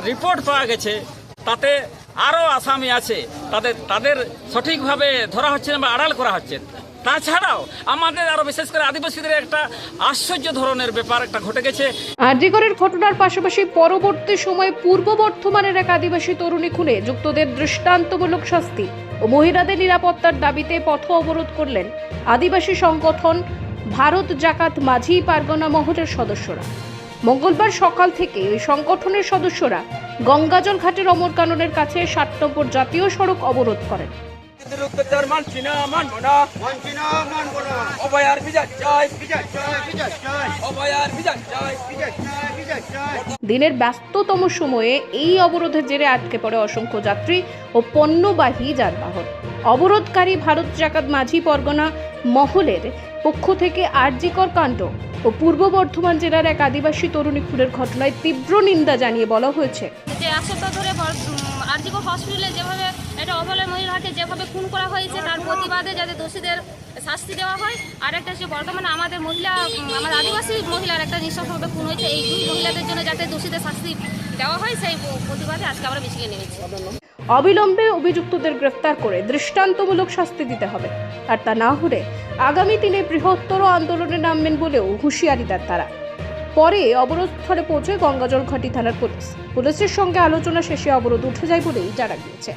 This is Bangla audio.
রিপোর্ট পাওয়া গেছে তাতে আরও আসামি আছে, তাদের সঠিকভাবে ধরা হচ্ছে না বা আড়াল করা হচ্ছে। তাছাড়াও আমাদের আরও বিশেষ করে আদিবাসীদের একটা আশ্চর্য ধরনের ব্যাপার একটা ঘটে গেছে। আরজিকরের ঘটনার পাশাপাশি পরবর্তী সময়ে পূর্ব বর্ধমানের এক আদিবাসী তরুণী খুনে যুক্তদের দৃষ্টান্তমূলক শাস্তি ও মহিলাদের নিরাপত্তার দাবিতে পথ অবরোধ করলেন আদিবাসী সংগঠন ভারত জাকাত মাঝি পারগনা মহলের সদস্যরা। মঙ্গলবার সকাল থেকে ওই সংগঠনের সদস্যরা গঙ্গাজল ঘাটের অমরকাননের কাছে ৬০ নম্বর জাতীয় সড়ক অবরোধ করেন। দিনের ব্যস্ততম সময়ে এই অবরোধের জেরে আটকে পড়ে অসংখ্য যাত্রী ও পণ্যবাহী যানবাহন। অবরোধকারী ভারত জাকাত মাঝি পরগনা মহলের পক্ষ থেকে আরজিকর কাণ্ড ও পূর্ব বর্ধমান জেলার এক আদিবাসী তরুণী খুনের ঘটনায় তীব্র নিন্দা জানিয়ে বলা হয়েছে যে এক সপ্তাহ ধরে আরজিকর হসপিটালে যেভাবে একটা অবলা মহিলাকে যেভাবে খুন করা হয়েছে তার প্রতিবাদে যাতে দোষীদের শাস্তি দেওয়া হয়, আর একটা যে বর্তমানে আমাদের আদিবাসী মহিলার একটা নৃশংসভাবে খুন হয়েছে, এই দুই মহিলাদের জন্য যাতে দোষীদের শাস্তি দেওয়া হয় সেই প্রতিবাদে আজকে আমরা মিছিলে নেমেছি। অবিলম্বে অভিযুক্তদের গ্রেফতার করে দৃষ্টান্তমূলক শাস্তি দিতে হবে, আর তা না হলে আগামী দিনে বৃহত্তর আন্দোলনে নামবেন বলেও হুঁশিয়ারি দেন তারা। পরে অবরোধস্থলে পৌঁছে গঙ্গাজল ঘাটি থানার পুলিশের সঙ্গে আলোচনা শেষে অবরোধ উঠে যায় বলেই জানা গিয়েছে।